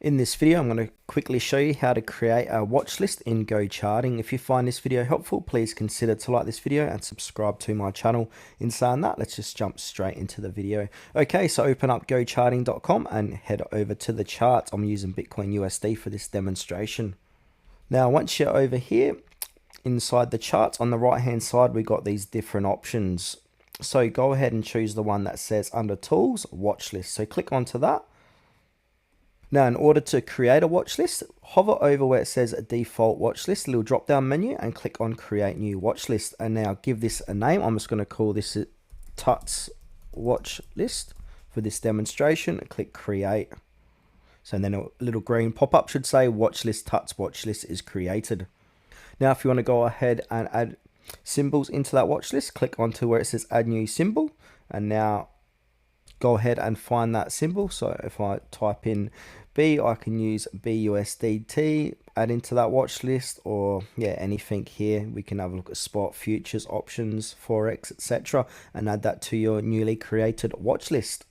In this video, I'm going to quickly show you how to create a watch list in GoCharting. If you find this video helpful, please consider to like this video and subscribe to my channel. In saying that, let's just jump straight into the video. Okay, so open up GoCharting.com and head over to the charts. I'm using Bitcoin USD for this demonstration. Now, once you're over here, inside the charts, on the right hand side, we got these different options. So go ahead and choose the one that says under Tools, Watch List. So click onto that. Now, in order to create a watch list, hover over where it says default watch list, a little drop down menu, and click on create new watch list. And now give this a name. I'm just going to call this Tuts watch list for this demonstration. Click create. So then a little green pop-up should say watch list Tuts watch list is created. Now, if you want to go ahead and add symbols into that watch list, click onto where it says add new symbol. And now go ahead and find that symbol. So if I type in B, I can use BUSDT, add into that watch list, or yeah, anything here. We can have a look at spot, futures, options, forex, etc., and add that to your newly created watch list.